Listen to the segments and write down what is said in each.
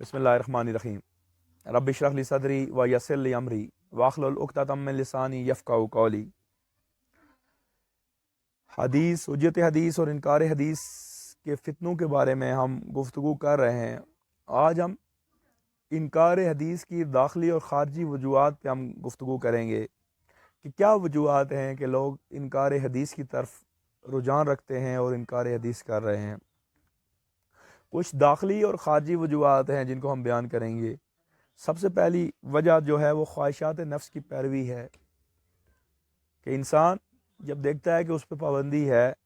बिस्मिल्लाहिर्रहमानिर्रहीम। रब्बि इश्रह ली सदरी व यस्सिर ली अमरी वाहलुल उक़दतम मिन लिसानी यफ़क़हू क़ौली। हदीस, हुज्जत हदीस और इनकार हदीस के फितनों के बारे में हम गुफ्तगू कर रहे हैं। आज हम इनकार हदीस की दाखिली और ख़ारजी वजूहात पे हम गुफ्तगू करेंगे कि क्या वजूहात हैं कि लोग इनकार हदीस की तरफ रुझान रखते हैं और इनकार हदीस कर रहे हैं। कुछ दाखिली और ख़ारजी वजूहात हैं जिनको हम बयान करेंगे। सबसे पहली वजह जो है वो ख्वाहिशात नफ्स की पैरवी है कि इंसान जब देखता है कि उस पर पाबंदी है,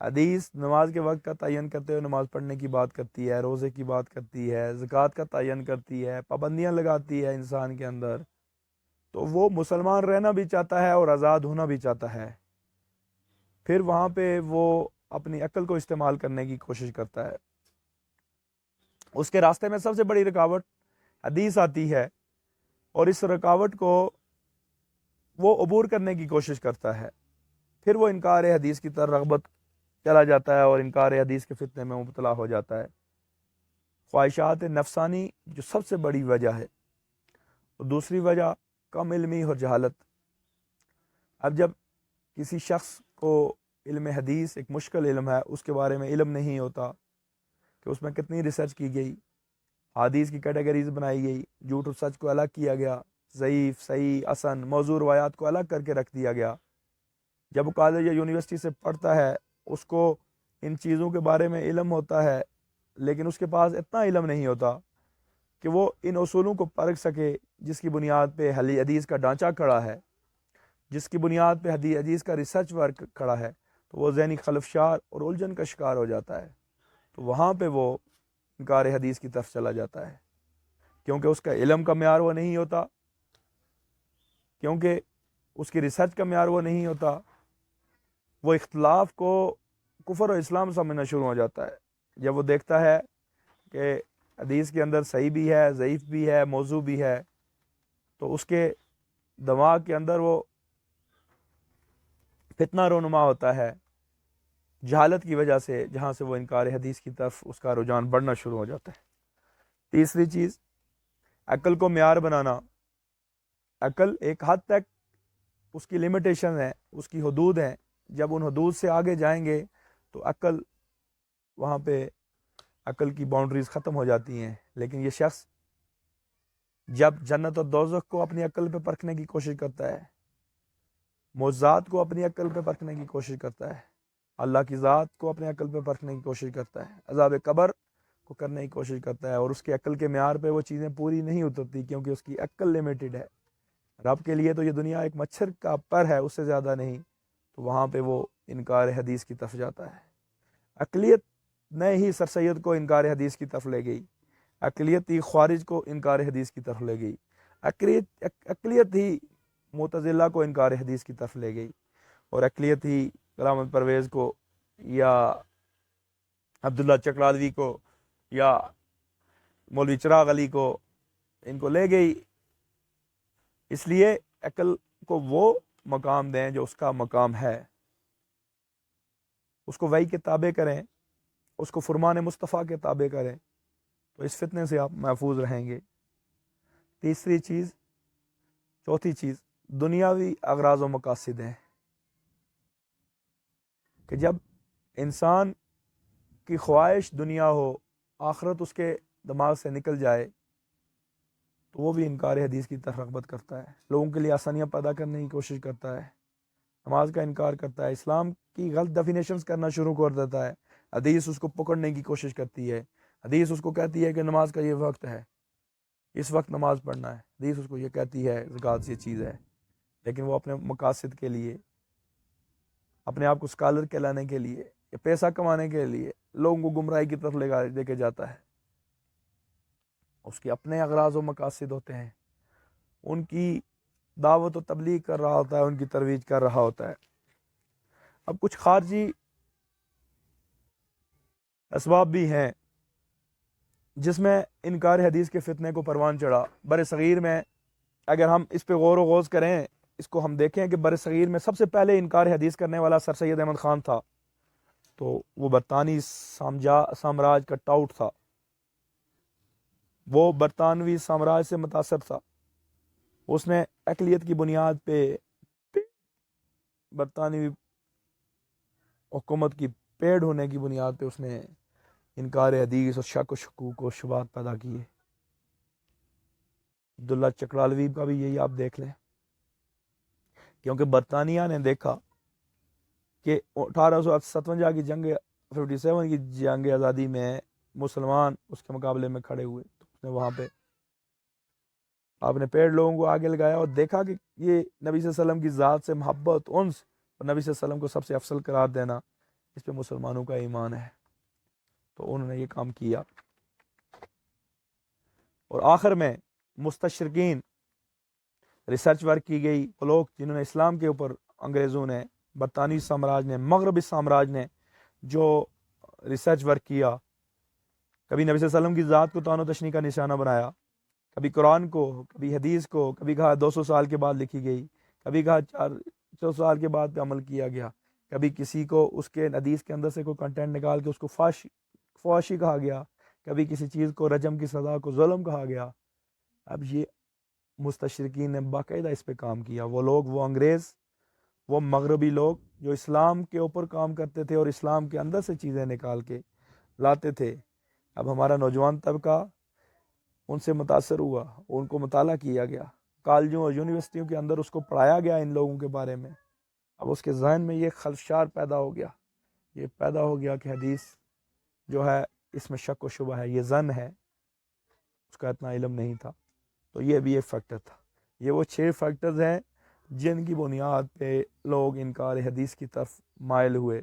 हदीस नमाज के वक्त का तयन करते हुए नमाज पढ़ने की बात करती है, रोज़े की बात करती है, ज़कात का तयन करती है, पाबंदियाँ लगाती है इंसान के अंदर, तो वो मुसलमान रहना भी चाहता है और आज़ाद होना भी चाहता है। फिर वहाँ पे वो अपनी अक्ल को इस्तेमाल करने की कोशिश करता है। उसके रास्ते में सबसे बड़ी रुकावट हदीस आती है और इस रुकावट को वो अबूर करने की कोशिश करता है। फिर वो इनकार हदीस की तरफ रग़बत चला जाता है और इनकार हदीस के फितने में मुब्तला हो जाता है। ख्वाहिशात नफसानी जो सबसे बड़ी वजह है, और दूसरी वजह कम इल्मी और जहालत। अब जब किसी शख्स को इल्म हदीस एक मुश्किल इल्म है, उसके बारे में इल्म नहीं होता कि उसमें कितनी रिसर्च की गई, हदीस की कैटेगरीज बनाई गई, झूठ और सच को अलग किया गया, ज़ईफ़, सही, हसन, मौज़ू रवायात को अलग करके रख दिया गया। जब वो कॉलेज या यूनिवर्सिटी से पढ़ता है, उसको इन चीज़ों के बारे में इल्म होता है, लेकिन उसके पास इतना इल्म नहीं होता कि वो इन उसूलों को परख सके जिसकी बुनियाद पे हदीस का ढांचा खड़ा है, जिसकी बुनियाद पे हदीस का रिसर्च वर्क खड़ा है। तो वो ज़हनी खलफशार और उलझन का शिकार हो जाता है। तो वहाँ पे वो इनकार हदीस की तरफ चला जाता है, क्योंकि उसका इल्म का म्यार वो नहीं होता, क्योंकि उसकी रिसर्च का म्यार वो नहीं होता। वो इख्तलाफ को कुफर और इस्लाम समझना शुरू हो जाता है। जब वो देखता है कि हदीस के अंदर सही भी है, ज़ईफ़ भी है, मौजू भी है, तो उसके दिमाग के अंदर वो फितना रोनुमा होता है जहालत की वजह से, जहाँ से वो इनकार हदीस की तरफ उसका रुझान बढ़ना शुरू हो जाता है। तीसरी चीज़, अक्ल को म्यार बनाना। अक्ल एक हद तक उसकी लिमिटेशन है, उसकी हदूद हैं। जब उन हदूद से आगे जाएंगे तो अक्ल, वहाँ पे अक्ल की बाउंड्रीज ख़त्म हो जाती हैं। लेकिन ये शख्स जब जन्नत और दोज़ख को अपनी अक्ल पे परखने की कोशिश करता है, मौज़ात को अपनी अक्ल पे परखने की कोशिश करता है, अल्लाह की ज़ात को अपने अक्ल पे परखने की कोशिश करता है, अज़ाब कब्र को करने की कोशिश करता है, और उसकी अक्ल के म्यार पे वो चीज़ें पूरी नहीं उतरती, क्योंकि उसकी अक्ल लिमिटेड है। रब के लिए तो ये दुनिया एक मच्छर का पर है, उससे ज़्यादा नहीं। तो वहाँ पे वो इनकार हदीस की तरफ जाता है। अक़लियत ने ही सर सैयद को इनकार हदीस की तरफ ले गई, अक़लियत ही ख्वारिज को इनकार हदीस की तरफ ले गई, अक़लियत ही मुतज़िला को इनकार हदीस की तरफ ले गई, और अक़लियत ही गुलाम अहमद परवेज़ को या अब्दुल्ला चकलादवी को या मौलवी चिराग अली को इनको ले गई। इसलिए अक्ल को वो मकाम दें जो उसका मकाम है, उसको वही के ताबे करें, उसको फरमान मुस्तफ़ा के ताबे करें, तो इस फितने से आप महफूज रहेंगे। तीसरी चीज़, चौथी चीज़, दुनियावी अगराज़ व मकासिद हैं कि जब इंसान की ख्वाहिश दुनिया हो, आखिरत उसके दिमाग से निकल जाए, तो वो भी इनकार हदीस की तरफ रग़बत करता है, लोगों के लिए आसानियाँ पैदा करने की कोशिश करता है, नमाज का इनकार करता है, इस्लाम की गलत डेफिनेशंस करना शुरू कर देता है। हदीस उसको पकड़ने की कोशिश करती है, हदीस उसको कहती है कि नमाज का ये वक्त है, इस वक्त नमाज पढ़ना है। हदीस उसको ये कहती है ज़कात ये चीज़ है, लेकिन वो अपने मकासद के लिए, अपने आप को स्कॉलर कहलाने के लिए या पैसा कमाने के लिए लोगों को गुमराही की तरफ लेके जाता है। उसके अपने अगराज़ व मकासद होते हैं, उनकी दावत व तबलीग कर रहा होता है, उनकी तरवीज कर रहा होता है। अब कुछ खारजी असबाब भी हैं जिसमें इनकार हदीस के फितने को परवान चढ़ा। बर सग़ीर में अगर हम इस पे गौर व गौज़ करें, इसको हम देखें कि बर सग़ीर में सबसे पहले इनकार हदीस करने वाला सर सैयद अहमद ख़ान था। तो वो बरतानी साम्राज्य का टाउट था, وہ برطانوی سامراج سے متاثر تھا. اس نے اقلیت کی بنیاد پہ برطانوی حکومت کی پیڑ ہونے کی بنیاد پہ اس نے انکار حدیث اور شک و شکوک و شبہات پیدا کیے. عبداللہ چکرالوی کا بھی یہی آپ دیکھ لیں, کیونکہ برطانیہ نے دیکھا کہ 1857 کی جنگ 57 کی جنگ آزادی میں مسلمان اس کے مقابلے میں کھڑے ہوئے, تو اس نے وہاں پہ آپ نے پیڑ لوگوں کو آگے لگایا اور دیکھا کہ یہ نبی صلی اللہ علیہ وسلم کی ذات سے محبت, انس, اور نبی صلی اللہ علیہ وسلم کو سب سے افضل قرار دینا, اس پہ مسلمانوں کا ایمان ہے. تو انہوں نے یہ کام کیا. اور آخر میں مستشرقین, ریسرچ ورک کی گئی, وہ لوگ جنہوں نے اسلام کے اوپر, انگریزوں نے, برطانوی سامراج نے, مغربی سامراج نے جو ریسرچ ورک کیا, کبھی نبی صلی اللہ علیہ وسلم کی ذات کو توہین و تشنیع کا نشانہ بنایا, کبھی قرآن کو, کبھی حدیث کو, کبھی کہا 200 سال کے بعد لکھی گئی, کبھی کہا 400 سال کے بعد پہ عمل کیا گیا, کبھی کسی کو اس کے حدیث کے اندر سے کوئی کنٹینٹ نکال کے اس کو فحاشی کہا گیا, کبھی کسی چیز کو رجم کی سزا کو ظلم کہا گیا. اب یہ مستشرقین نے باقاعدہ اس پہ کام کیا. وہ لوگ, وہ انگریز, وہ مغربی لوگ جو اسلام کے اوپر کام کرتے تھے اور اسلام کے اندر سے چیزیں نکال کے لاتے تھے. اب ہمارا نوجوان طبقہ ان سے متاثر ہوا, ان کو مطالعہ کیا گیا, کالجوں اور یونیورسٹیوں کے اندر اس کو پڑھایا گیا ان لوگوں کے بارے میں. اب اس کے ذہن میں یہ خدشات پیدا ہو گیا, یہ پیدا ہو گیا کہ حدیث جو ہے اس میں شک و شبہ ہے, یہ ظن ہے, اس کا اتنا علم نہیں تھا. تو یہ بھی ایک فیکٹر تھا. یہ وہ 6 فیکٹرز ہیں جن کی بنیاد پہ لوگ انکار حدیث کی طرف مائل ہوئے.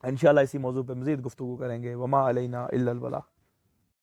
انشاءاللہ اسی موضوع پہ مزید گفتگو کریں گے. وما علینا الا البلاغ.